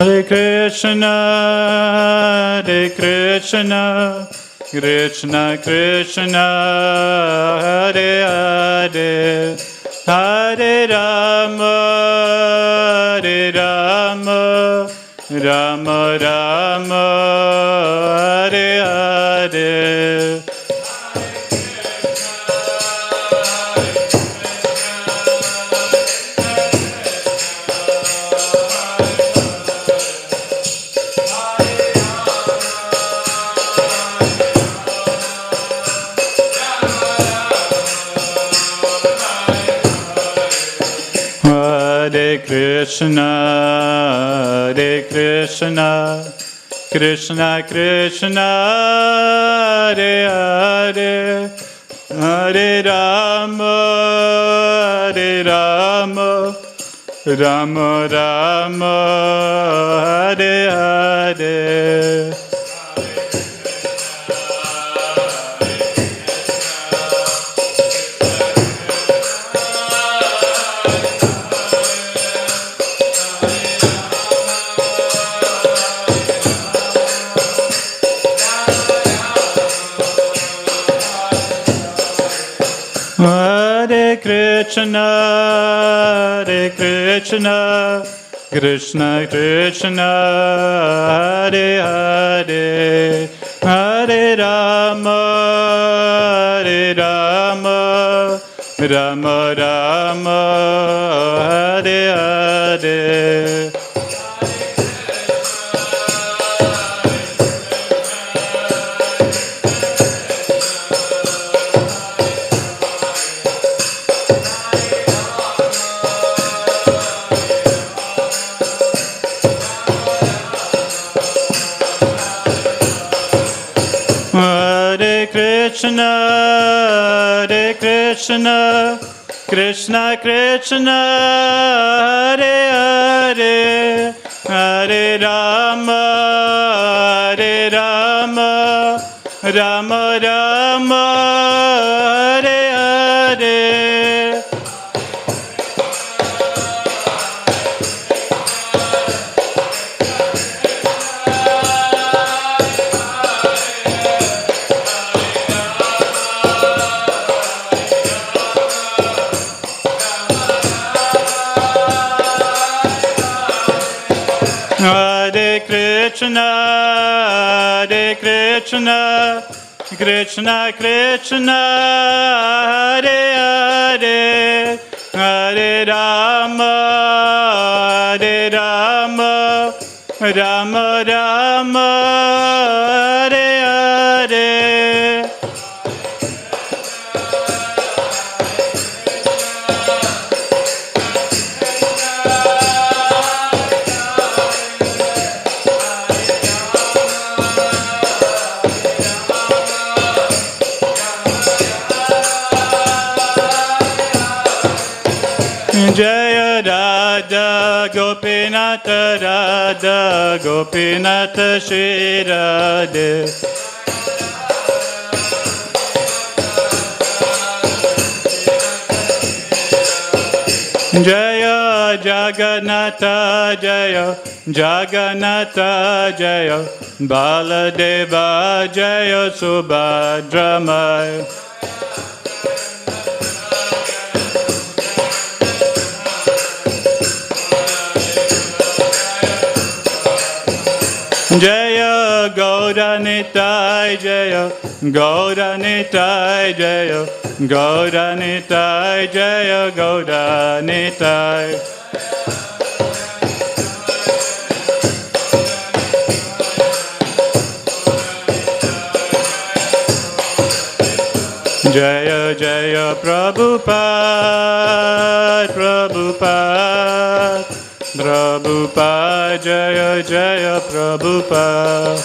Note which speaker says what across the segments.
Speaker 1: Hare Krishna, Hare Krishna, Krishna Krishna, Hare Hare, Hare Rama, Hare Rama, Rama Rama, Hare Hare. Hare Krishna, Hare Krishna, Krishna Krishna, Hare Hare, Hare Rama, Hare Rama, Rama Rama, Hare Hare. Hare Krishna, Hare Krishna, Krishna Krishna, Hare Hare, Hare Rama, Hare Rama, Rama Rama, Hare Hare. Hare Krishna, Hare Krishna, Krishna Krishna, Hare Hare, Hare Rama, Hare Rama, Rama Rama, Hare Hare. Hare Krishna, Hare Krishna, Krishna Krishna, Hare Hare, Hare Rama, Hare Rama, Rama Rama, Hare Hare. Jaya Radha Gopinatha Radha Gopinatha Shri Radhe. Jaya Jagannatha Jaya Jagannatha Jaya Baladeva Jaya Subhadramaya. Jaya Gauranitai Jaya Gauranitai Jaya Gauranitai Jaya Gauranitai. Jaya Jaya Prabhupada Prabhupada Prabhupada Jaya Jaya Prabhupada.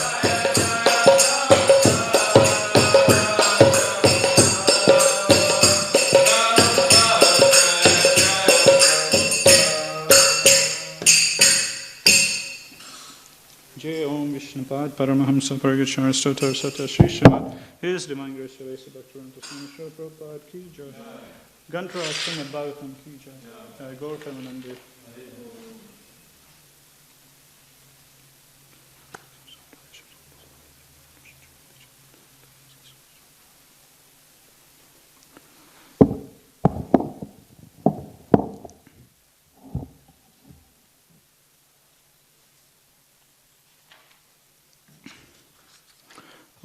Speaker 1: Jai Om Vishnupad Paramahamsa Paragachara Stotar Sata Shri Srimad His Divine Grace Shavesa Bhaktivedanta Swami Srila Prabhupada Ki Jai. Gantra Srimad Bhagavatam Ki Jai. Gaur Kalanandi.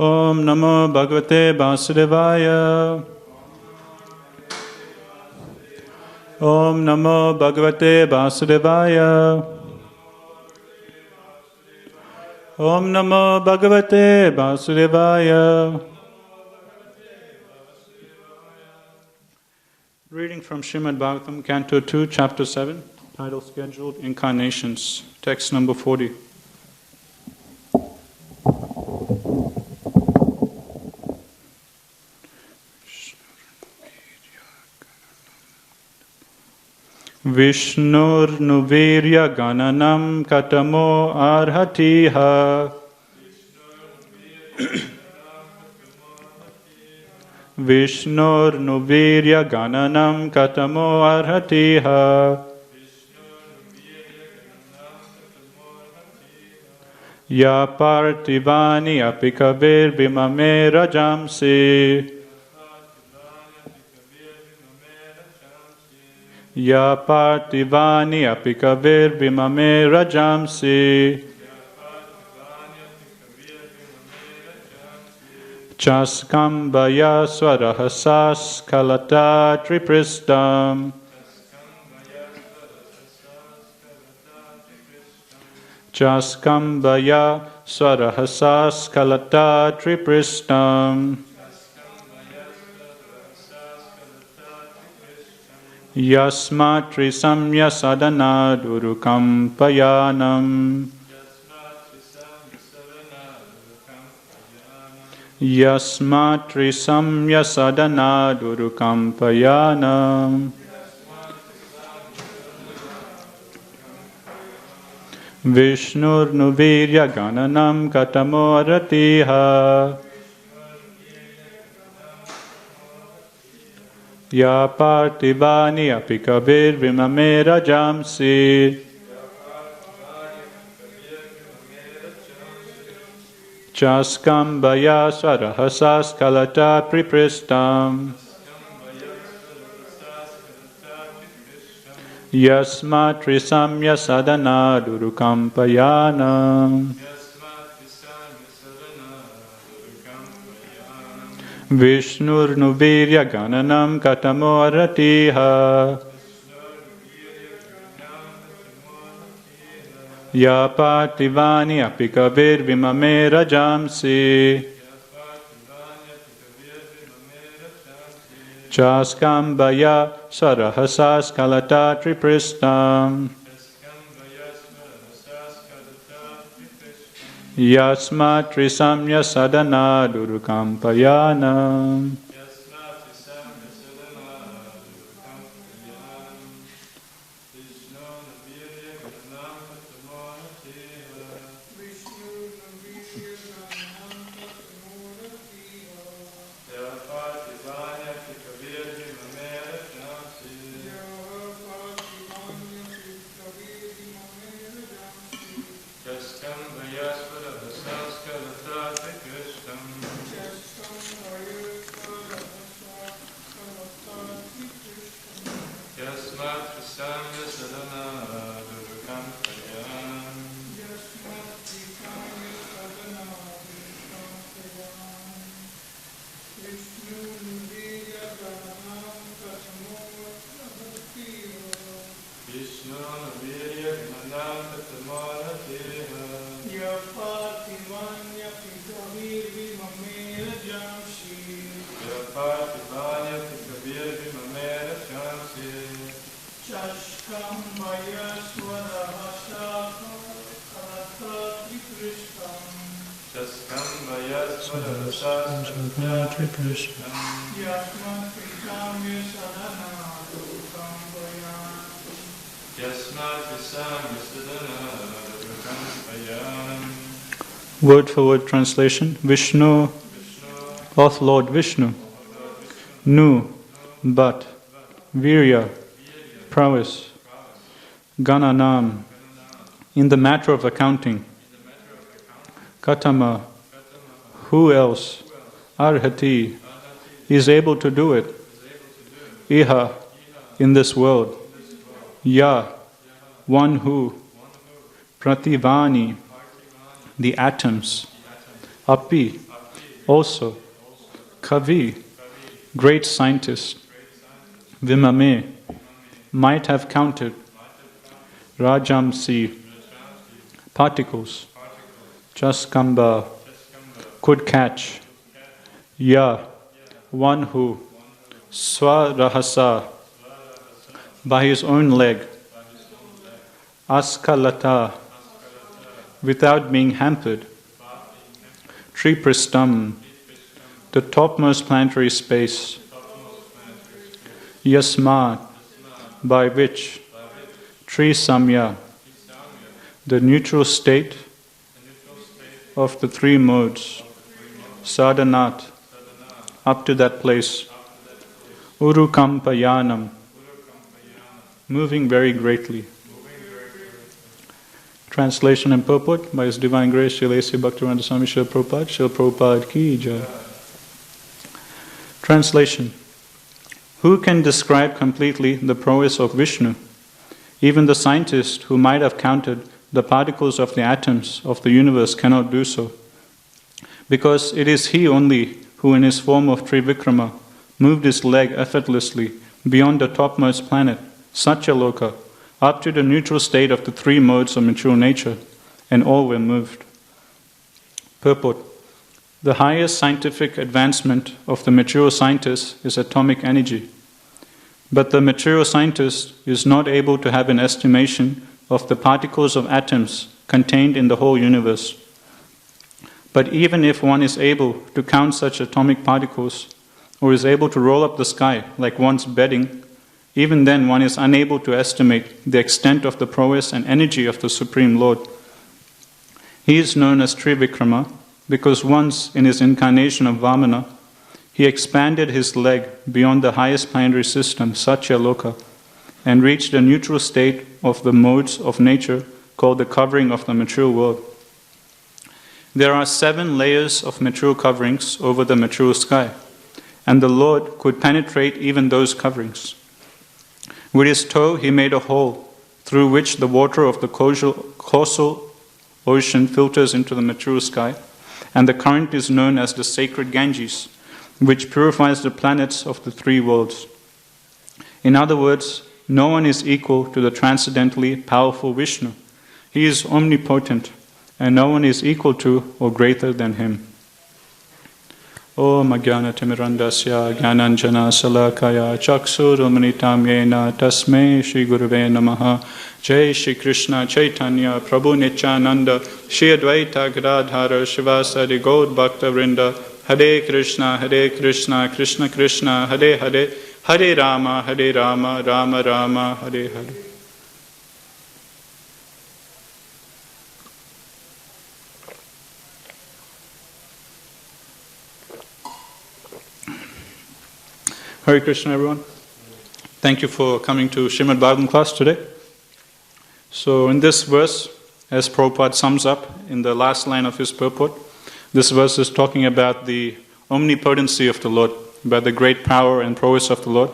Speaker 1: Om Namo Bhagavate Vasudevaya. Om Namo Bhagavate Vasudevaya. Om Namo Bhagavate Vasudevaya. Reading from Srimad Bhagavatam, Canto 2, Chapter 7, title Scheduled Incarnations, text number 40. Vishnurnuvirya gananam katamo arhatiha. Vishnurnuvirya gananam katamo arhatiha. Ya partivani apikavir bimame rajamsi. Ya partivani apikavir bimame rajamsi. Chaskambaya swarahasas kalata tripristam. Chaskambaya swarahasas kalata tripristam. Yasmatri samya sadana durukam payanam. Yasmatri samya sadana durukam payanam. Vishnurnuvirya gananam katamo aratiha. Ya partivani apikavir vimame rajamsi. Chaskambaya swarahasas kalata pripristam. Yasmatri samya sadana durukam payanam. Vishnurnuvirya gananam katamo aratiha. Ya partivani apikavir vimame rajamsi. Chaskambaya sarahasas kalata tripristam. Yasmatri samya sadana durukam payanam. Word for word translation. Vishnu, of Lord Vishnu. Nu, but. Virya, prowess. Gananam, in the matter of accounting. Katama, who else? Arhati, is able to do it. Iha, in this world. Ya, one who. Prativani, the atoms. Api, also, Kavi, great scientist, Vimame, might have counted Rajamsi, particles, Jaskamba, could catch, Ya, one who, Swarahasa, by his own leg, Askalata, without being hampered, Tripristam, the topmost planetary space, Yasmat, by which, Trisamya, the neutral state of the three modes, Sadhanat, up to that place, Urukampayanam, moving very greatly. Translation and purport by His Divine Grace Srila A.C. Bhaktivedanta Swami Srila Prabhupada, Srila Prabhupada Ki Jai. Translation. Who can describe completely the prowess of Vishnu? Even the scientist who might have counted the particles of the atoms of the universe cannot do so, because it is he only who in his form of Trivikrama moved his leg effortlessly beyond the topmost planet, Satyaloka, up to the neutral state of the three modes of material nature, and all were moved. Purport. The highest scientific advancement of the material scientist is atomic energy. But the material scientist is not able to have an estimation of the particles of atoms contained in the whole universe. But even if one is able to count such atomic particles, or is able to roll up the sky like one's bedding, even then one is unable to estimate the extent of the prowess and energy of the Supreme Lord. He is known as Trivikrama because once in his incarnation of Vamana, he expanded his leg beyond the highest planetary system, Satyaloka, and reached a neutral state of the modes of nature called the covering of the material world. There are 7 layers of material coverings over the material sky, and the Lord could penetrate even those coverings. With his toe he made a hole through which the water of the causal ocean filters into the material sky, and the current is known as the sacred Ganges, which purifies the planets of the three worlds. In other words, no one is equal to the transcendently powerful Vishnu. He is omnipotent, and no one is equal to or greater than him. Om Ajnana Timirandasya Jnananjana Salakaya Chaksurumanitam Yena Tasmai Shri Gurave Namaha. Jai Shri Krishna Chaitanya Prabhu Nityananda Shri Advaita Gadadhara Shivasadi Gaud Bhakta Vrinda. Hare Krishna Krishna Krishna Hare Hare Hare Rama Rama Rama Hare Hare. Hare Krishna, everyone. Thank you for coming to Srimad Bhagavatam class today. So in this verse, as Prabhupada sums up in the last line of his purport, this verse is talking about the omnipotency of the Lord, about the great power and prowess of the Lord.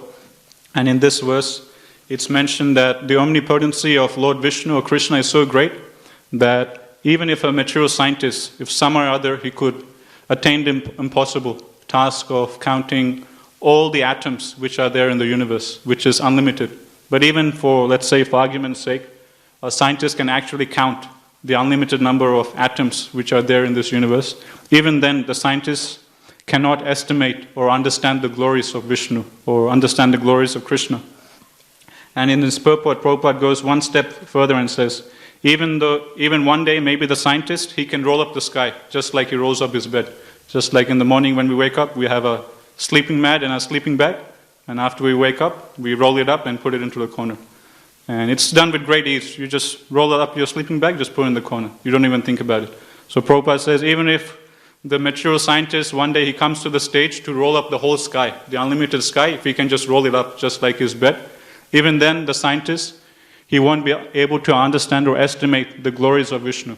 Speaker 1: And in this verse, it's mentioned that the omnipotency of Lord Vishnu or Krishna is so great that even if a material scientist, if somehow or other he could attain the impossible task of counting all the atoms which are there in the universe, which is unlimited. But even for, let's say, for argument's sake, a scientist can actually count the unlimited number of atoms which are there in this universe. Even then, the scientist cannot estimate or understand the glories of Vishnu or understand the glories of Krishna. And in his purport, Prabhupada goes one step further and says, even one day, maybe the scientist, he can roll up the sky, just like he rolls up his bed. Just like in the morning when we wake up, we have a sleeping mat and a sleeping bag, and after we wake up, we roll it up and put it into the corner. And it's done with great ease. You just roll up your sleeping bag, just put it in the corner. You don't even think about it. So Prabhupada says, even if the material scientist, one day he comes to the stage to roll up the whole sky, the unlimited sky, if he can just roll it up just like his bed, even then the scientist, he won't be able to understand or estimate the glories of Vishnu.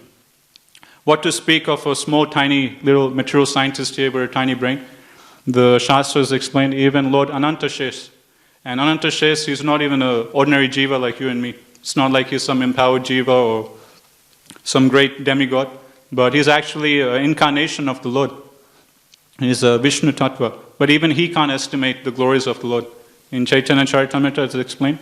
Speaker 1: What to speak of a small, tiny, little material scientist here with a tiny brain? The Shastras explain even Lord Anantashesh. And Anantashesh, he's not even an ordinary jiva like you and me. It's not like he's some empowered jiva or some great demigod, but he's actually an incarnation of the Lord. He's a Vishnu Tattva. But even he can't estimate the glories of the Lord. In Chaitanya Charitamrita it's explained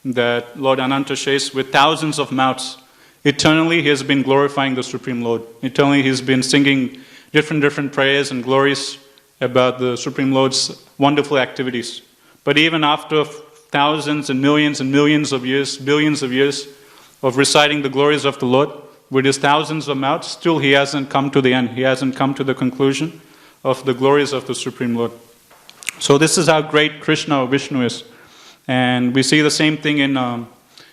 Speaker 1: that Lord Anantashesh, with thousands of mouths, eternally he has been glorifying the Supreme Lord. Eternally he's been singing different prayers and glories about the Supreme Lord's wonderful activities. But even after thousands and millions of years, billions of years of reciting the glories of the Lord, with his thousands of mouths, still he hasn't come to the end. He hasn't come to the conclusion of the glories of the Supreme Lord. So this is how great Krishna or Vishnu is. And we see the same thing in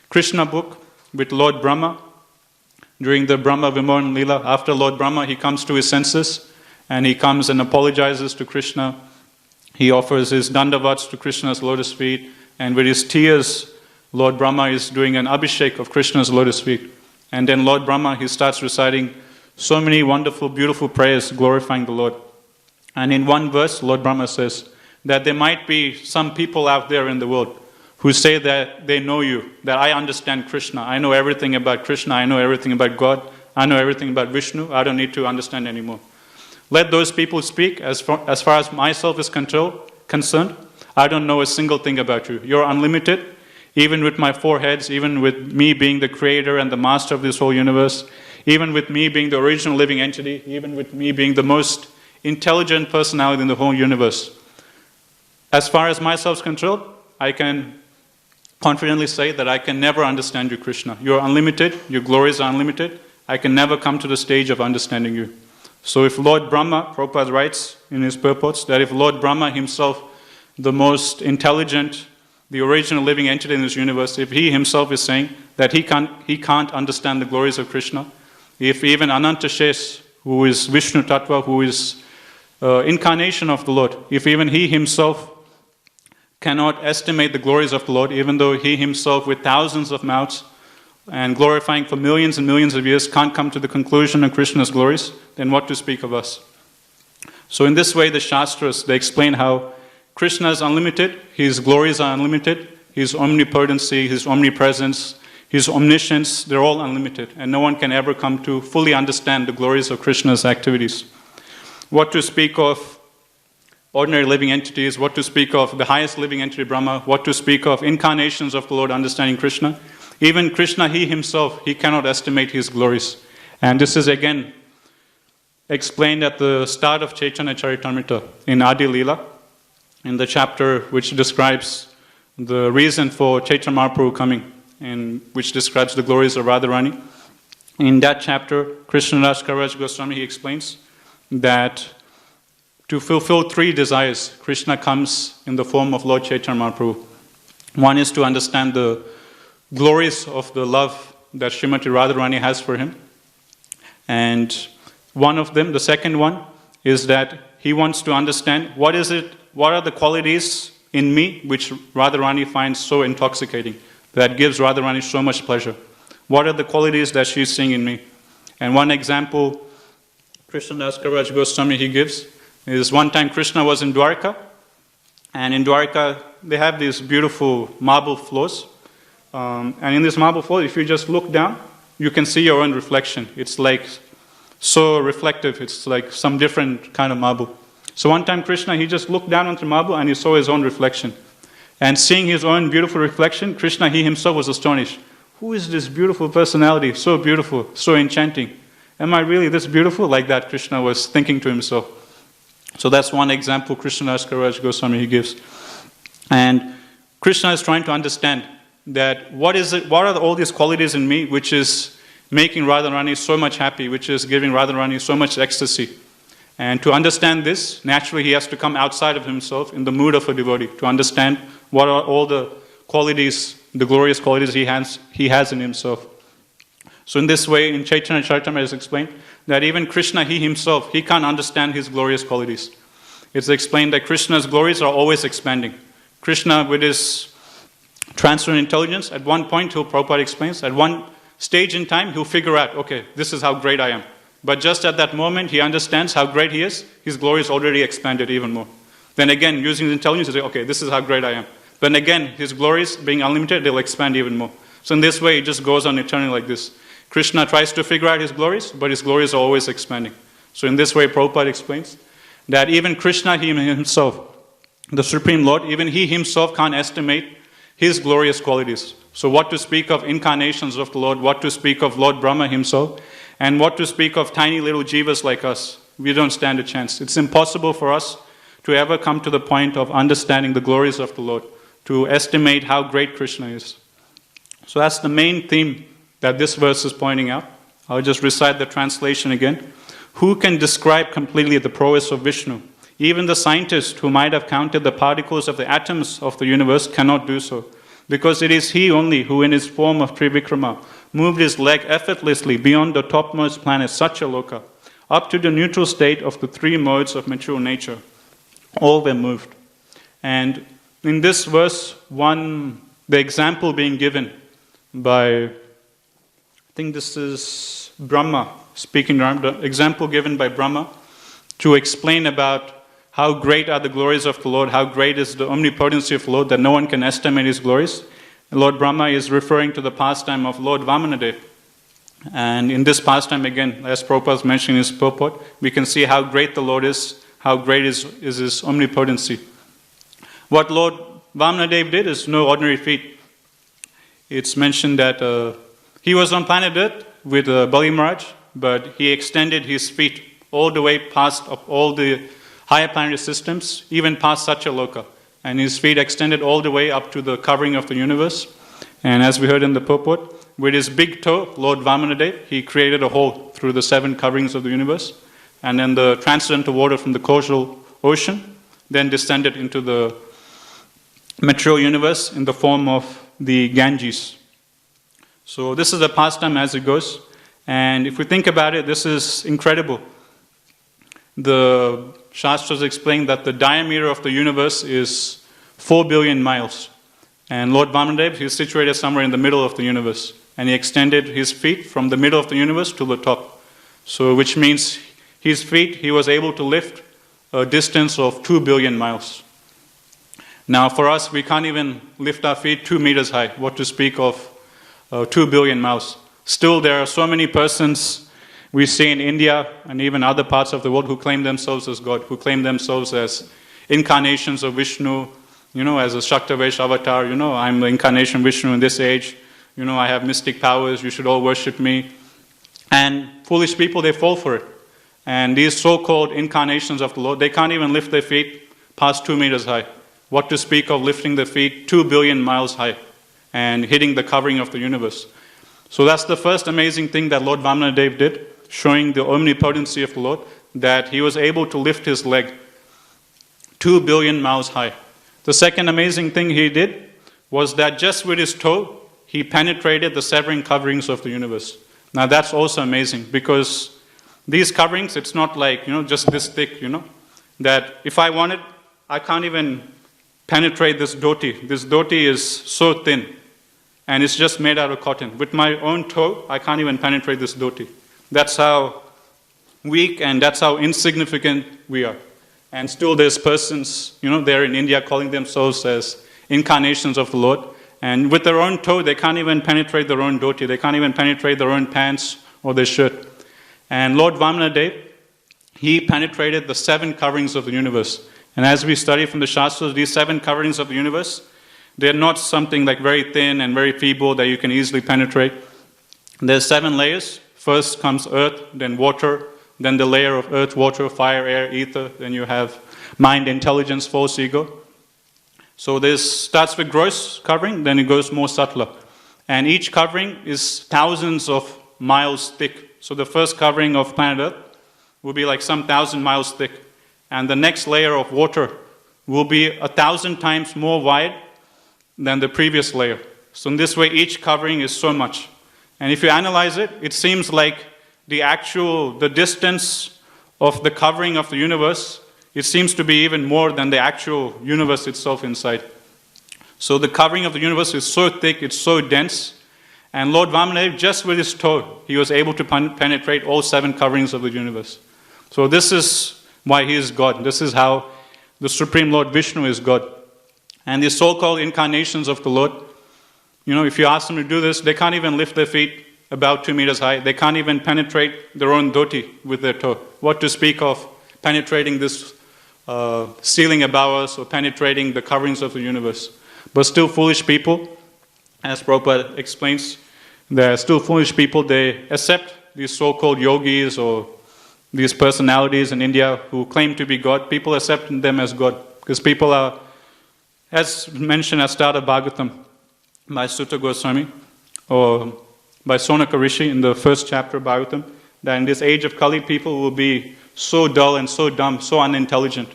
Speaker 1: Krishna book with Lord Brahma. During the Brahma Vimohan Leela, after Lord Brahma, he comes to his senses and he comes and apologizes to Krishna. He offers his dandavats to Krishna's lotus feet, and with his tears, Lord Brahma is doing an abhishek of Krishna's lotus feet. And then Lord Brahma, he starts reciting so many wonderful, beautiful prayers glorifying the Lord. And in one verse, Lord Brahma says that there might be some people out there in the world who say that they know you, that I understand Krishna, I know everything about Krishna, I know everything about God, I know everything about Vishnu, I don't need to understand anymore. Let those people speak. As far as myself is concerned, I don't know a single thing about you. You're unlimited, even with my four heads, even with me being the creator and the master of this whole universe, even with me being the original living entity, even with me being the most intelligent personality in the whole universe. As far as myself is concerned, I can confidently say that I can never understand you, Krishna. You're unlimited, your glories are unlimited. I can never come to the stage of understanding you. So if Lord Brahma, Prabhupada writes in his purports, that if Lord Brahma himself, the most intelligent, the original living entity in this universe, if he himself is saying that he can't understand the glories of Krishna, if even Anantashesh, who is Vishnu Tattva, who is incarnation of the Lord, if even he himself cannot estimate the glories of the Lord, even though he himself with thousands of mouths and glorifying for millions and millions of years can't come to the conclusion of Krishna's glories, then what to speak of us? So in this way the Shastras, they explain how Krishna is unlimited, his glories are unlimited, his omnipotency, his omnipresence, his omniscience, they're all unlimited, and no one can ever come to fully understand the glories of Krishna's activities. What to speak of ordinary living entities, what to speak of the highest living entity Brahma, what to speak of incarnations of the Lord understanding Krishna. Even Krishna, he himself, he cannot estimate his glories. And this is again explained at the start of Chaitanya Charitamrita in Adi Leela, in the chapter which describes the reason for Chaitanya Mahaprabhu coming, and which describes the glories of Radharani. In that chapter, Krishnadas Kaviraj Goswami, he explains that to fulfill three desires, Krishna comes in the form of Lord Chaitanya Mahaprabhu. One is to understand the glories of the love that Srimati Radharani has for him. And one of them, the second one, is that he wants to understand what are the qualities in me which Radharani finds so intoxicating, that gives Radharani so much pleasure. What are the qualities that she's seeing in me? And one example Krishnadas Kaviraj Goswami he gives is one time Krishna was in Dwarka, and in Dwarka they have these beautiful marble floors. And in this marble floor, if you just look down, you can see your own reflection. It's like so reflective. It's like some different kind of marble. So one time Krishna, he just looked down onto the marble and he saw his own reflection. And seeing his own beautiful reflection, Krishna, he himself was astonished. Who is this beautiful personality? So beautiful, so enchanting. Am I really this beautiful? Like that, Krishna was thinking to himself. So that's one example Krishnadas Kaviraj Goswami he gives. And Krishna is trying to understand that what are all these qualities in me which is making Radharani so much happy, which is giving Radharani so much ecstasy. And to understand this, naturally he has to come outside of himself in the mood of a devotee, to understand what are all the qualities, the glorious qualities he has in himself. So in this way, in Chaitanya Charitamrita is explained that even Krishna, he himself, he can't understand his glorious qualities. It's explained that Krishna's glories are always expanding. Krishna, with his transcendental intelligence, at one point, Prabhupada explains, at one stage in time, he'll figure out, okay, this is how great I am. But just at that moment, he understands how great he is, his glory is already expanded even more. Then again, using his intelligence, he'll say, okay, this is how great I am. Then again, his glories, being unlimited, they'll expand even more. So in this way, it just goes on eternally like this. Krishna tries to figure out his glories, but his glories are always expanding. So in this way, Prabhupada explains that even Krishna himself, the Supreme Lord, even he himself can't estimate his glorious qualities. So what to speak of incarnations of the Lord, what to speak of Lord Brahma himself, and what to speak of tiny little jivas like us. We don't stand a chance. It's impossible for us to ever come to the point of understanding the glories of the Lord, to estimate how great Krishna is. So that's the main theme that this verse is pointing out. I'll just recite the translation again. Who can describe completely the prowess of Vishnu? Even the scientist who might have counted the particles of the atoms of the universe cannot do so, because it is he only who in his form of Trivikrama moved his leg effortlessly beyond the topmost planet Satyaloka, up to the neutral state of the three modes of material nature. All were moved. And in this verse, the example being given by, I think this is Brahma, speaking, the example given by Brahma to explain about how great are the glories of the Lord, how great is the omnipotency of the Lord, that no one can estimate his glories. And Lord Brahma is referring to the pastime of Lord Vamanadev. And in this pastime, again, as Prabhupada is mentioning in his purport, we can see how great the Lord is, how great is his omnipotency. What Lord Vamanadev did is no ordinary feat. It's mentioned that he was on planet Earth with Bali Maharaj, but he extended his feet all the way past of all the higher planetary systems, even past Satyaloka. And his feet extended all the way up to the covering of the universe. And as we heard in the purport, with his big toe, Lord Vamanadev, he created a hole through the 7 coverings of the universe. And then the transcendental water from the causal ocean then descended into the material universe in the form of the Ganges. So this is a pastime as it goes. And if we think about it, this is incredible. The Shastras explain that the diameter of the universe is 4 billion miles. And Lord Vamanadev, he is situated somewhere in the middle of the universe. And he extended his feet from the middle of the universe to the top. So which means his feet, he was able to lift a distance of 2 billion miles. Now for us, we can't even lift our feet 2 meters high. What to speak of 2 billion miles. Still, there are so many persons we see in India and even other parts of the world who claim themselves as God, who claim themselves as incarnations of Vishnu, as a Shaktavesh avatar, I'm the incarnation of Vishnu in this age, I have mystic powers, you should all worship me. And foolish people, they fall for it. And these so-called incarnations of the Lord, they can't even lift their feet past 2 meters high. What to speak of lifting their feet 2 billion miles high and hitting the covering of the universe. So that's the first amazing thing that Lord Vamanadev did, showing the omnipotency of the Lord, that he was able to lift his leg 2 billion miles high. The second amazing thing he did was that just with his toe, he penetrated the 7 coverings of the universe. Now that's also amazing, because these coverings, it's not like, just this thick, that if I wanted, I can't even penetrate this dhoti. This dhoti is so thin, and it's just made out of cotton. With my own toe, I can't even penetrate this dhoti. That's how weak and that's how insignificant we are. And still there's persons, there in India calling themselves as incarnations of the Lord. And with their own toe, they can't even penetrate their own dhoti. They can't even penetrate their own pants or their shirt. And Lord Vamanadev, he penetrated the 7 coverings of the universe. And as we study from the Shastras, these 7 coverings of the universe, they're not something like very thin and very feeble that you can easily penetrate. There's 7 layers. First comes earth, then water, then the layer of earth, water, fire, air, ether. Then you have mind, intelligence, false ego. So this starts with gross covering, then it goes more subtler. And each covering is thousands of miles thick. So the first covering of planet Earth will be like some 1,000 miles thick. And the next layer of water will be 1,000 times more wide than the previous layer. So in this way, each covering is so much. And if you analyze it, it seems like the distance of the covering of the universe, it seems to be even more than the actual universe itself inside. So the covering of the universe is so thick, it's so dense. And Lord Vamanadev, just with his toe, he was able to penetrate all 7 coverings of the universe. So this is why he is God. This is how the Supreme Lord Vishnu is God. And the so-called incarnations of the Lord, if you ask them to do this, they can't even lift their feet about 2 meters high. They can't even penetrate their own dhoti with their toe. What to speak of penetrating this ceiling above us or penetrating the coverings of the universe. But still foolish people, as Prabhupada explains, there are still foolish people. They accept these so-called yogis or these personalities in India who claim to be God. People accept them as God because people are, as mentioned at start of Bhagavatam by Sutta Goswami or by Sonaka Rishi in the first chapter of Bhagavatam, that in this age of Kali, people will be so dull and so dumb, so unintelligent.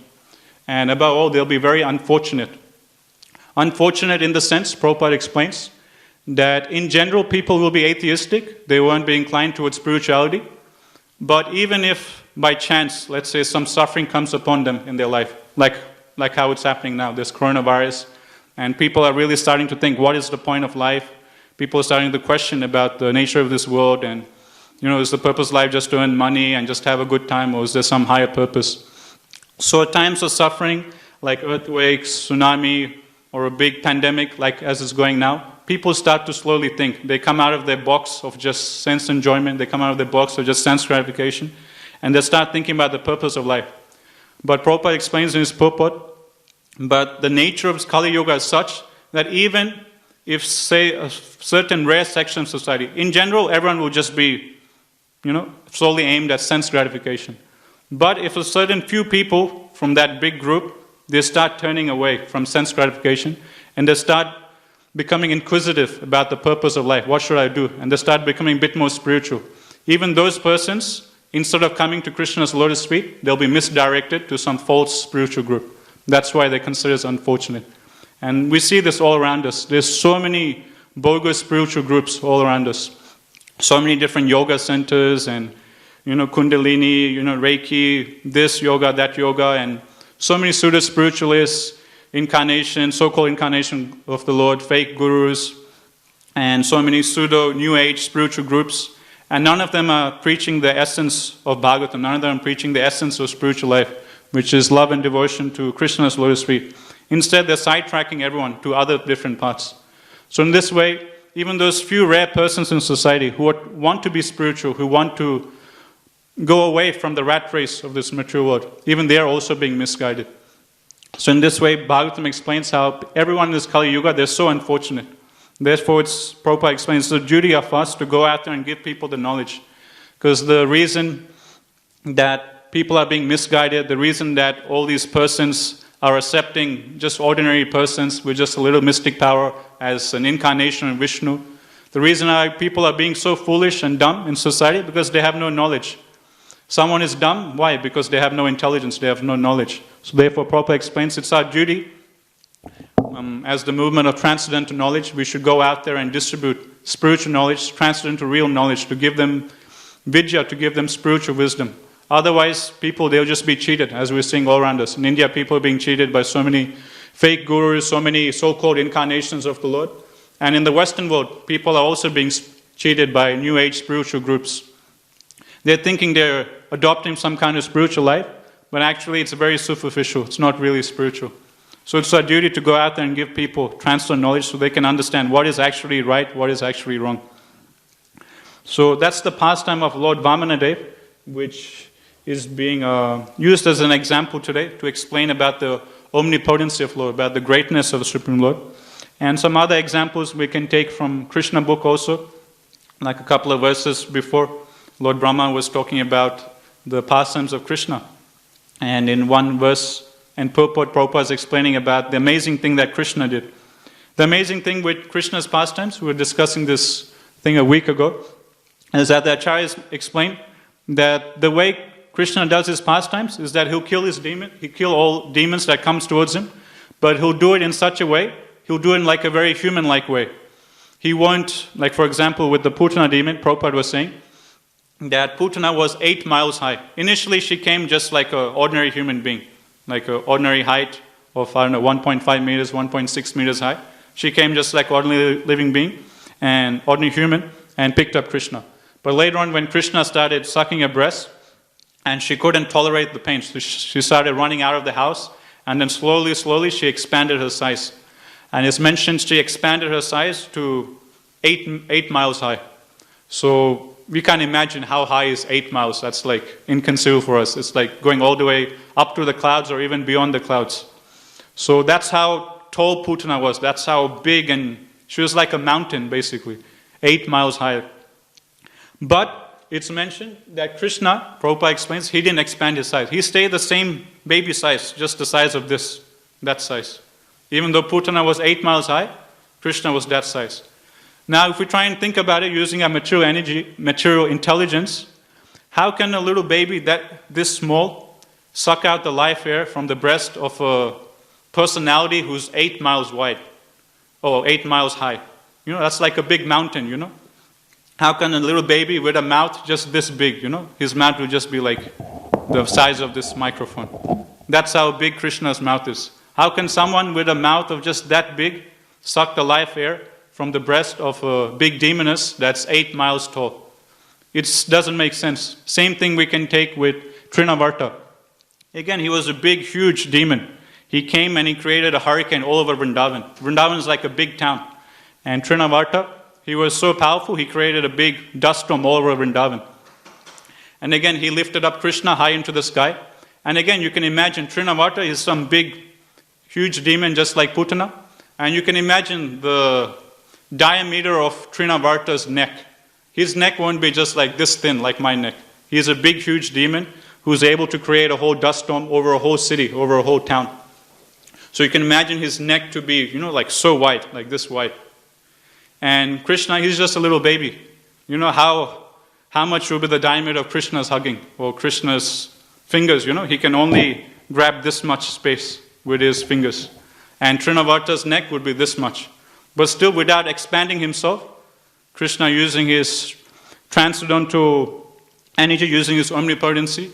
Speaker 1: And above all, they'll be very unfortunate. Unfortunate in the sense, Prabhupada explains, that in general people will be atheistic, they won't be inclined towards spirituality. But even if by chance, let's say some suffering comes upon them in their life, like how it's happening now, this coronavirus, and people are really starting to think, what is the point of life? People are starting to question about the nature of this world and, is the purpose of life just to earn money and just have a good time, or is there some higher purpose? So at times of suffering, like earthquakes, tsunami, or a big pandemic, like as it's going now, people start to slowly think. They come out of their box of just sense enjoyment, they come out of their box of just sense gratification, and they start thinking about the purpose of life. But Prabhupada explains in his purport, but the nature of Kali Yuga is such that even if, say, a certain rare section of society, in general, everyone will just be, solely aimed at sense gratification. But if a certain few people from that big group, they start turning away from sense gratification, and they start becoming inquisitive about the purpose of life. What should I do? And they start becoming a bit more spiritual. Even those persons, instead of coming to Krishna's lotus feet, they'll be misdirected to some false spiritual group. That's why they consider it unfortunate. And we see this all around us. There's so many bogus spiritual groups all around us. So many different yoga centers and, Kundalini, Reiki, this yoga, that yoga, and so many pseudo-spiritualists, incarnation, so-called incarnation of the Lord, fake gurus, and so many pseudo-New Age spiritual groups. And none of them are preaching the essence of Bhagavatam. None of them are preaching the essence of spiritual life, which is love and devotion to Krishna's lotus feet. Instead, they're sidetracking everyone to other different paths. So in this way, even those few rare persons in society who want to be spiritual, who want to go away from the rat race of this material world, even they are also being misguided. So in this way, Bhagavatam explains how everyone in this Kali Yuga, they're so unfortunate. Therefore, Prabhupada explains the duty of us to go out there and give people the knowledge. Because the reason that people are being misguided, the reason that all these persons are accepting just ordinary persons with just a little mystic power as an incarnation of Vishnu, the reason why people are being so foolish and dumb in society, because they have no knowledge. Someone is dumb, why? Because they have no intelligence, they have no knowledge. So therefore, Prabhupada explains it's our duty, as the movement of transcendental knowledge, we should go out there and distribute spiritual knowledge, transcendental real knowledge, to give them vidya, to give them spiritual wisdom. Otherwise, people, they'll just be cheated, as we're seeing all around us. In India, people are being cheated by so many fake gurus, so many so-called incarnations of the Lord. And in the Western world, people are also being cheated by New Age spiritual groups. They're thinking they're adopting some kind of spiritual life, but actually it's very superficial. It's not really spiritual. So it's our duty to go out there and give people transcendental knowledge so they can understand what is actually right, what is actually wrong. So that's the pastime of Lord Vamanadev, which is being used as an example today to explain about the omnipotency of Lord, about the greatness of the Supreme Lord. And some other examples we can take from Krishna book also, like a couple of verses before, Lord Brahma was talking about the pastimes of Krishna. And in one verse, and Prabhupada is explaining about the amazing thing that Krishna did. The amazing thing with Krishna's pastimes, we were discussing this thing a week ago, is that the acharyas explained that the way Krishna does his pastimes is that he'll kill his demon, he'll kill all demons that comes towards him, but he'll do it in such a way, he'll do it in like a very human-like way. He won't, like for example with the Putana demon, Prabhupada was saying, that Putana was 8 miles high. Initially she came just like an ordinary human being, like an ordinary height of, 1.5 meters, 1.6 meters high. She came just like ordinary living being, and ordinary human, and picked up Krishna. But later on when Krishna started sucking her breast, and she couldn't tolerate the pain, so she started running out of the house, and then slowly she expanded her size. And it's mentioned she expanded her size to 8 miles high. So we can't imagine how high is 8 miles. That's like inconceivable for us. It's like going all the way up to the clouds or even beyond the clouds. So that's how tall Putana was. That's how big, and she was like a mountain basically, 8 miles high. But it's mentioned that Krishna, Prabhupada explains, he didn't expand his size. He stayed the same baby size, just the size of that size. Even though Putana was 8 miles high, Krishna was that size. Now, if we try and think about it using our material energy, material intelligence, how can a little baby this small suck out the life air from the breast of a personality who's 8 miles wide or 8 miles high? You know, that's like a big mountain, you know. How can a little baby with a mouth just this big, you know? His mouth would just be like the size of this microphone. That's how big Krishna's mouth is. How can someone with a mouth of just that big suck the life air from the breast of a big demoness that's 8 miles tall? It doesn't make sense. Same thing we can take with Trinavarta. Again, he was a big, huge demon. He came and he created a hurricane all over Vrindavan. Vrindavan is like a big town. And Trinavarta, he was so powerful, he created a big dust storm all over Vrindavan. And again, he lifted up Krishna high into the sky. And again, you can imagine Trinavarta is some big, huge demon just like Putana. And you can imagine the diameter of Trinavarta's neck. His neck won't be just like this thin, like my neck. He's a big, huge demon who's able to create a whole dust storm over a whole city, over a whole town. So you can imagine his neck to be, you know, like so wide, like this wide. And Krishna, he's just a little baby. You know how much will be the diameter of Krishna's hugging or Krishna's fingers, you know? He can only grab this much space with his fingers. And Trinavarta's neck would be this much. But still, without expanding himself, Krishna using his transcendental energy, using his omnipotency,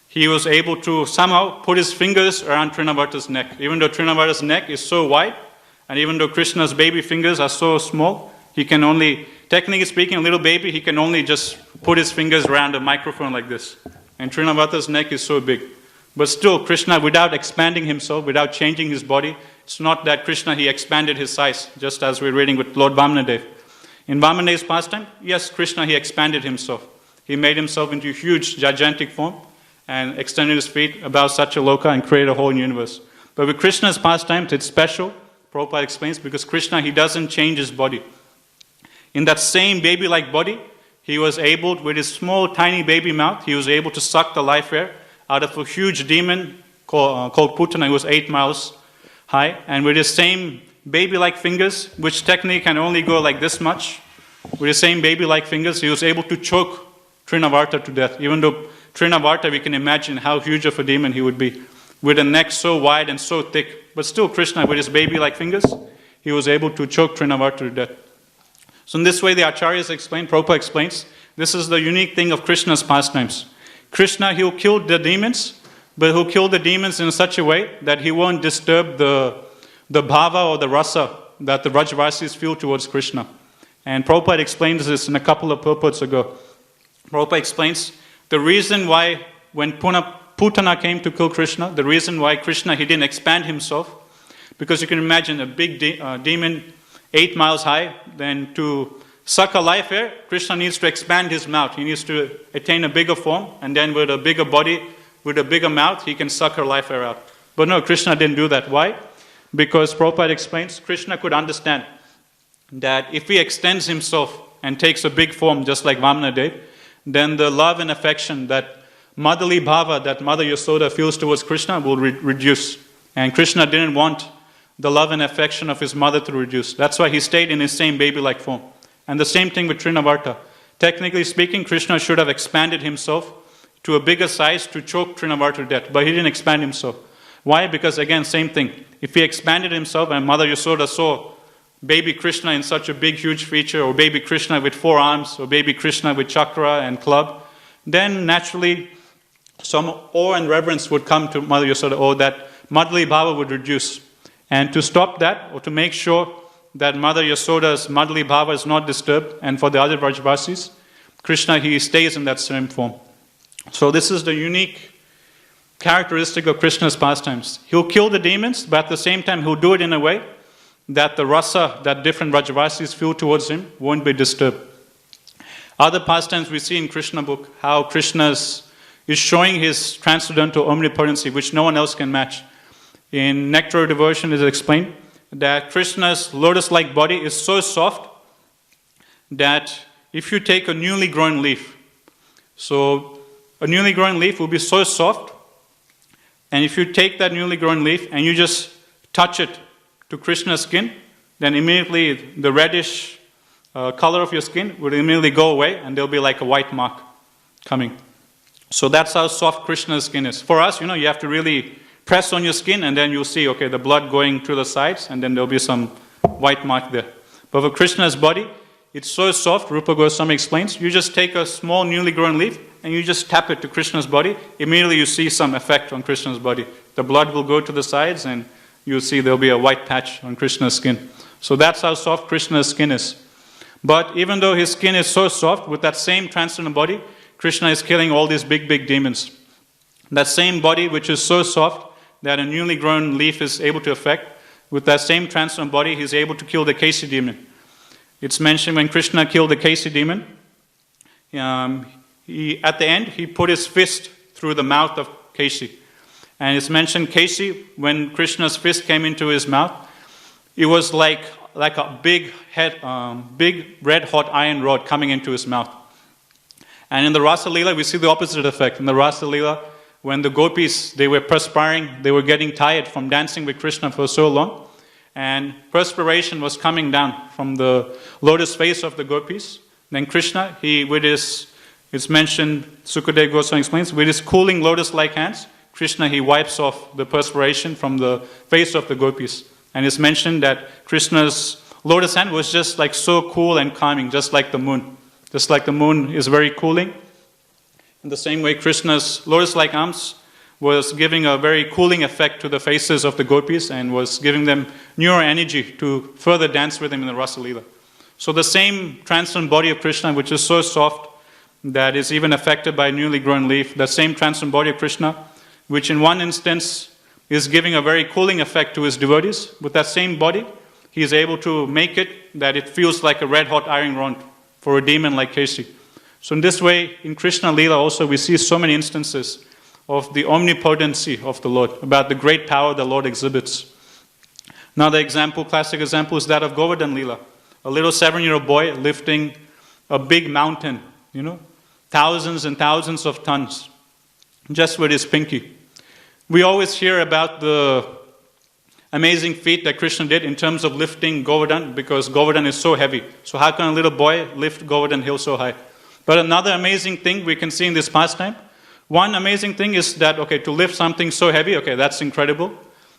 Speaker 1: he was able to somehow put his fingers around Trinavarta's neck. Even though Trinavarta's neck is so wide, and even though Krishna's baby fingers are so small, he can only, technically speaking, a little baby, he can only just put his fingers around a microphone like this. And Trinavarta's neck is so big. But still, Krishna, without expanding himself, without changing his body, it's not that Krishna, he expanded his size, just as we're reading with Lord Vamanadev. In Vamanadev's pastime, yes, Krishna, he expanded himself. He made himself into a huge, gigantic form and extended his feet above Satyaloka and created a whole universe. But with Krishna's pastimes, it's special, Prabhupada explains, because Krishna, he doesn't change his body. In that same baby-like body, he was able, with his small, tiny baby mouth, he was able to suck the life air out of a huge demon called Putana, who was 8 miles high. And with his same baby-like fingers, which technically can only go like this much, with his same baby-like fingers, he was able to choke Trinavarta to death. Even though Trinavarta, we can imagine how huge of a demon he would be, with a neck so wide and so thick. But still, Krishna, with his baby-like fingers, he was able to choke Trinavarta to death. So in this way, the Acharyas explain, Prabhupada explains, this is the unique thing of Krishna's pastimes. Krishna, he'll kill the demons, but he'll kill the demons in such a way that he won't disturb the bhava or the rasa that the Vrajavasis feel towards Krishna. And Prabhupada explains this in a couple of purports ago. Prabhupada explains the reason why when Putana came to kill Krishna, the reason why Krishna, he didn't expand himself, because you can imagine a big demon 8 miles high, then to suck a life air, Krishna needs to expand his mouth. He needs to attain a bigger form, and then with a bigger body, with a bigger mouth, he can suck her life air out. But no, Krishna didn't do that. Why? Because Prabhupada explains, Krishna could understand that if he extends himself and takes a big form just like Vamanadev, then the love and affection, that motherly bhava that Mother Yasoda feels towards Krishna will reduce. And Krishna didn't want the love and affection of his mother to reduce. That's why he stayed in his same baby-like form. And the same thing with Trinavarta. Technically speaking, Krishna should have expanded himself to a bigger size to choke Trinavarta to death. But he didn't expand himself. Why? Because again, same thing. If he expanded himself and Mother Yasoda saw baby Krishna in such a big, huge feature, or baby Krishna with 4 arms, or baby Krishna with chakra and club, then naturally some awe and reverence would come to Mother Yasoda, or that motherly bhava would reduce. And to stop that, or to make sure that Mother Yasoda's motherly bhava is not disturbed, and for the other Vrajavasis, Krishna, he stays in that same form. So this is the unique characteristic of Krishna's pastimes. He'll kill the demons, but at the same time, he'll do it in a way that the rasa that different Vrajavasis feel towards him won't be disturbed. Other pastimes we see in Krishna book, how Krishna is showing his transcendental omnipotency, which no one else can match. In Nectar of Devotion it is explained that Krishna's lotus-like body is so soft that if you take a newly grown leaf, so a newly grown leaf will be so soft, and if you take that newly grown leaf and you just touch it to Krishna's skin, then immediately the reddish color of your skin will immediately go away and there'll be like a white mark coming. So that's how soft Krishna's skin is. For us, you have to really press on your skin and then you'll see, okay, the blood going to the sides and then there'll be some white mark there. But for Krishna's body, it's so soft, Rupa Goswami explains, you just take a small newly grown leaf and you just tap it to Krishna's body, immediately you see some effect on Krishna's body. The blood will go to the sides and you'll see there'll be a white patch on Krishna's skin. So that's how soft Krishna's skin is. But even though his skin is so soft, with that same transcendental body, Krishna is killing all these big, big demons. That same body which is so soft that a newly grown leaf is able to affect, with that same transcendental body, he's able to kill the Kasi demon. It's mentioned when Krishna killed the Kasi demon, at the end, he put his fist through the mouth of Kasi. And it's mentioned Kasi, when Krishna's fist came into his mouth, it was like a big red hot iron rod coming into his mouth. And in the Rasa Leela, we see the opposite effect. In the Rasa Leela, when the gopis, they were perspiring, they were getting tired from dancing with Krishna for so long, and perspiration was coming down from the lotus face of the gopis. Then Krishna, it's mentioned, Sukadeva Goswami explains, with his cooling lotus-like hands, Krishna, he wipes off the perspiration from the face of the gopis. And it's mentioned that Krishna's lotus hand was just like so cool and calming, just like the moon. Just like the moon is very cooling. In the same way, Krishna's lotus-like arms was giving a very cooling effect to the faces of the gopis and was giving them neuro energy to further dance with him in the Rasa Leela. So the same transcendental body of Krishna, which is so soft that is even affected by a newly grown leaf, the same transcendental body of Krishna, which in one instance is giving a very cooling effect to his devotees, with that same body, he is able to make it that it feels like a red-hot iron rod for a demon like Kasi. So in this way, in Krishna Leela also, we see so many instances of the omnipotency of the Lord, about the great power the Lord exhibits. Another example, classic example, is that of Govardhan Leela. A little 7-year-old boy lifting a big mountain, thousands and thousands of tons, just with his pinky. We always hear about the amazing feat that Krishna did in terms of lifting Govardhan, because Govardhan is so heavy. So how can a little boy lift Govardhan hill so high? But another amazing thing we can see in this pastime, one amazing thing is that, to lift something so heavy, that's incredible.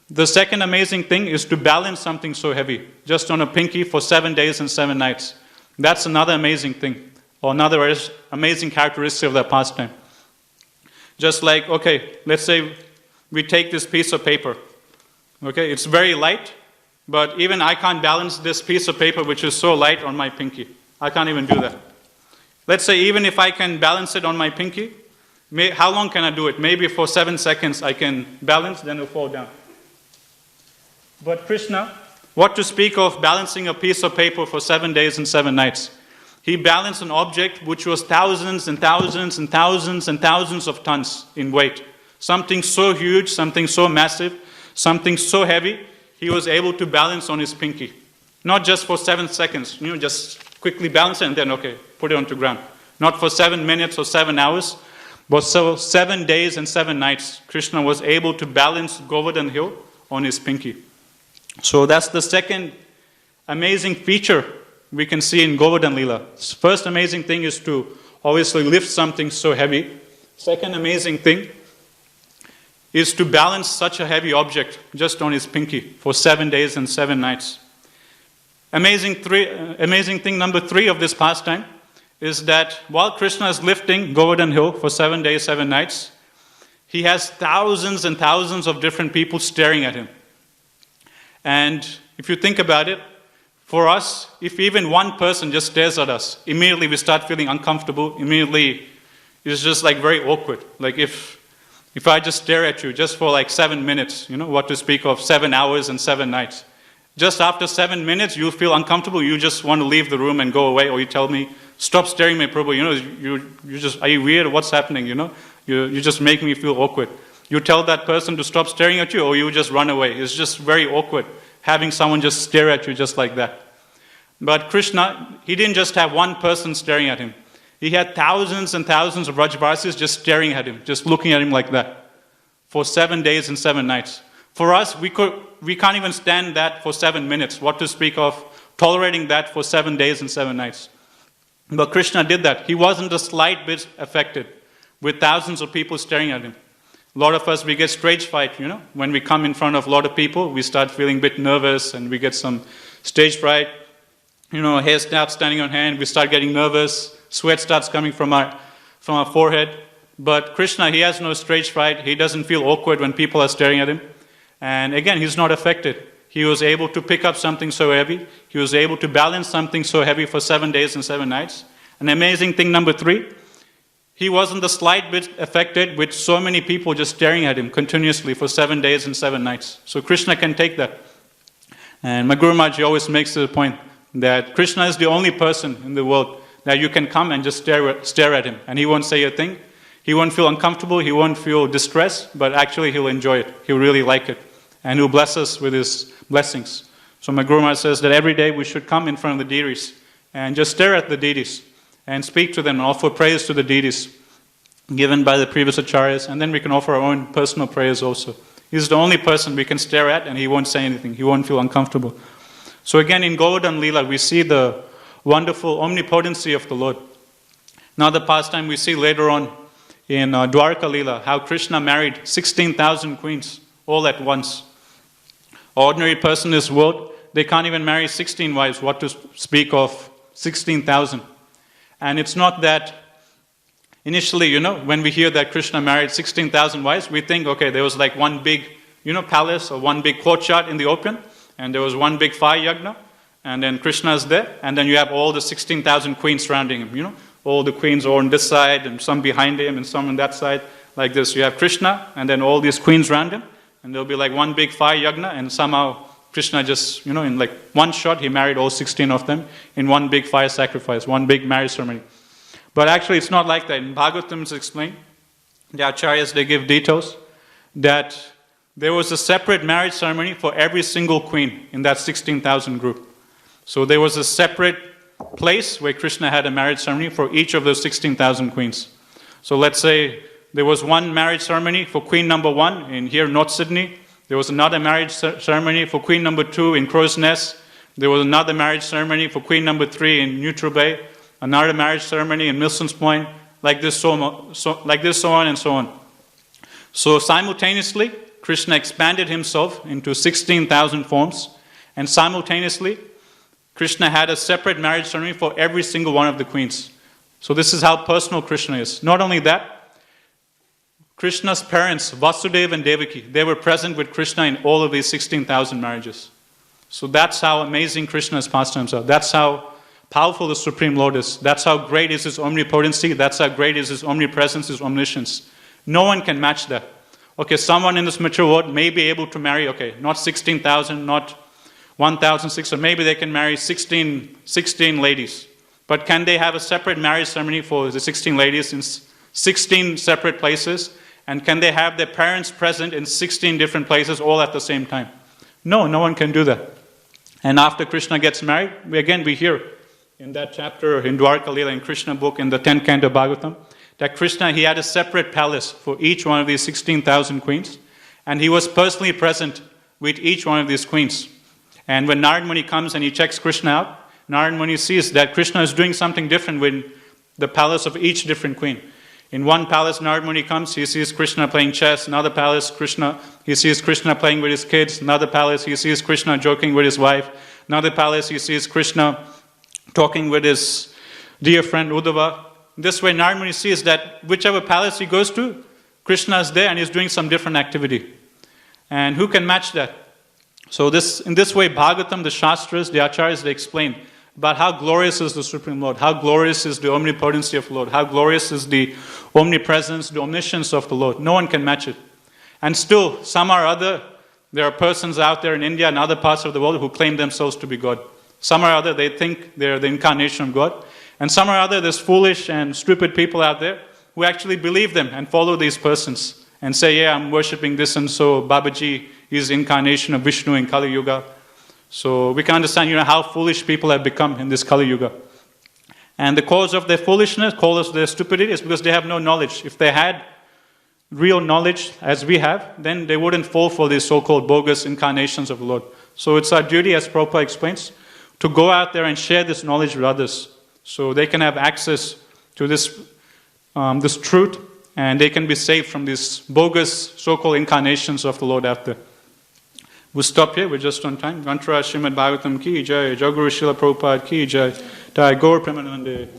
Speaker 1: The second amazing thing is to balance something so heavy, just on a pinky for 7 days and 7 nights. That's another amazing thing, or another amazing characteristic of that pastime. Just like, let's say we take this piece of paper. It's very light, but even I can't balance this piece of paper which is so light on my pinky. I can't even do that. Let's say even if I can balance it on my pinky, how long can I do it? Maybe for 7 seconds I can balance, then it'll fall down. But Krishna, what to speak of balancing a piece of paper for 7 days and 7 nights? He balanced an object which was thousands and thousands and thousands and thousands of tons in weight. Something so huge, something so massive, something so heavy, he was able to balance on his pinky. Not just for 7 seconds, just quickly balance it and then, put it onto ground. Not for 7 minutes or 7 hours, but 7 days and 7 nights, Krishna was able to balance Govardhan hill on his pinky. So that's the second amazing feature we can see in Govardhan Leela. First amazing thing is to obviously lift something so heavy. Second amazing thing is to balance such a heavy object just on his pinky for 7 days and 7 nights. Amazing thing number 3 of this pastime is that while Krishna is lifting Govardhan hill for 7 days, 7 nights, he has thousands and thousands of different people staring at him. And if you think about it, for us, if even one person just stares at us, immediately we start feeling uncomfortable. Immediately, it's just like very awkward. Like if I just stare at you just for like 7 minutes, what to speak of 7 hours and 7 nights. Just after 7 minutes, you feel uncomfortable. You just want to leave the room and go away, or you tell me, stop staring me, Prabhu, you just, are you weird? What's happening, You just make me feel awkward. You tell that person to stop staring at you, or you just run away. It's just very awkward having someone just stare at you just like that. But Krishna, he didn't just have one person staring at him. He had thousands and thousands of Rajavasis just staring at him, just looking at him like that for 7 days and 7 nights. For us, we can't even stand that for 7 minutes. What to speak of tolerating that for 7 days and 7 nights. But Krishna did that. He wasn't the slight bit affected with thousands of people staring at him. A lot of us, we get stage fright, When we come in front of a lot of people, we start feeling a bit nervous and we get some stage fright. Hair starts standing on hand, we start getting nervous, sweat starts coming from our forehead. But Krishna, he has no stage fright. He doesn't feel awkward when people are staring at him. And again, he's not affected. He was able to pick up something so heavy. He was able to balance something so heavy for 7 days and 7 nights. An amazing thing, number 3, he wasn't the slight bit affected with so many people just staring at him continuously for 7 days and 7 nights. So Krishna can take that. And my Guru Maharaj always makes the point that Krishna is the only person in the world that you can come and just stare at him. And he won't say a thing. He won't feel uncomfortable. He won't feel distressed. But actually he'll enjoy it. He'll really like it. And he'll bless us with his blessings. So my Guru Maharaj says that every day we should come in front of the deities and just stare at the deities and speak to them and offer praise to the deities given by the previous acharyas, and then we can offer our own personal prayers also. He's the only person we can stare at and he won't say anything. He won't feel uncomfortable. So again, in Govardhan Leela, we see the wonderful omnipotency of the Lord. Another pastime we see later on in Dwarka Leela, how Krishna married 16,000 queens all at once. Ordinary person in this world, they can't even marry 16 wives, what to speak of 16,000. And it's not that initially, when we hear that Krishna married 16,000 wives, we think, okay, there was like one big, palace or one big courtyard in the open, and there was one big fire yagna, and then Krishna is there, and then you have all the 16,000 queens surrounding him, All the queens are on this side, and some behind him, and some on that side, like this. You have Krishna, and then all these queens around him, and there'll be like one big fire yagna, and somehow Krishna just, in like one shot, he married all 16 of them in one big fire sacrifice, one big marriage ceremony. But actually, it's not like that. In Bhagavatam, it's explained, the acharyas, they give details, that there was a separate marriage ceremony for every single queen in that 16,000 group. So there was a separate place where Krishna had a marriage ceremony for each of those 16,000 queens. So let's say there was one marriage ceremony for queen number 1 in here, North Sydney. There was another marriage ceremony for queen number 2 in Crow's Nest. There was another marriage ceremony for queen number 3 in Neutral Bay. Another marriage ceremony in Milson's Point, like this, so on and so on. So simultaneously, Krishna expanded himself into 16,000 forms, and simultaneously, Krishna had a separate marriage ceremony for every single one of the queens. So this is how personal Krishna is. Not only that, Krishna's parents, Vasudeva and Devaki, they were present with Krishna in all of these 16,000 marriages. So that's how amazing Krishna's pastimes are. That's how powerful the Supreme Lord is. That's how great is His omnipotency. That's how great is His omnipresence, His omniscience. No one can match that. Okay, someone in this mature world may be able to marry, not 16,000, not 1,600. Maybe they can marry 16 ladies. But can they have a separate marriage ceremony for the 16 ladies in 16 separate places? And can they have their parents present in 16 different places all at the same time? No, no one can do that. And after Krishna gets married, we hear in that chapter in Dwarka Leela, in Krishna book, in the 10th canto Bhagavatam, that Krishna, he had a separate palace for each one of these 16,000 queens. And he was personally present with each one of these queens. And when Narad Muni comes and he checks Krishna out, Narad Muni sees that Krishna is doing something different with the palace of each different queen. In one palace, Narad Muni comes, he sees Krishna playing chess. Another palace, he sees Krishna playing with his kids. Another palace, he sees Krishna joking with his wife. Another palace, he sees Krishna talking with his dear friend Uddhava. This way, Narad Muni sees that whichever palace he goes to, Krishna is there and he's doing some different activity. And who can match that? So in this way, Bhagavatam, the Shastras, the Acharyas, they explain about how glorious is the Supreme Lord, how glorious is the omnipotency of the Lord, how glorious is the omnipresence, the omniscience of the Lord. No one can match it. And still, some or other, there are persons out there in India and other parts of the world who claim themselves to be God. Some or other, they think they're the incarnation of God. And somehow or other, there's foolish and stupid people out there who actually believe them and follow these persons and say, yeah, I'm worshipping this and so Babaji is incarnation of Vishnu in Kali Yuga. So we can understand, how foolish people have become in this Kali Yuga. And the cause of their foolishness, cause of their stupidity is because they have no knowledge. If they had real knowledge as we have, then they wouldn't fall for these so-called bogus incarnations of the Lord. So it's our duty, as Prabhupada explains, to go out there and share this knowledge with others so they can have access to this truth and they can be saved from these bogus so-called incarnations of the Lord out there. We'll stop here, we're just on time. Gantra Srimad Bhagavatam ki jai, Jaguru Srila Prabhupada ki jai, Jai Gaur Premanande.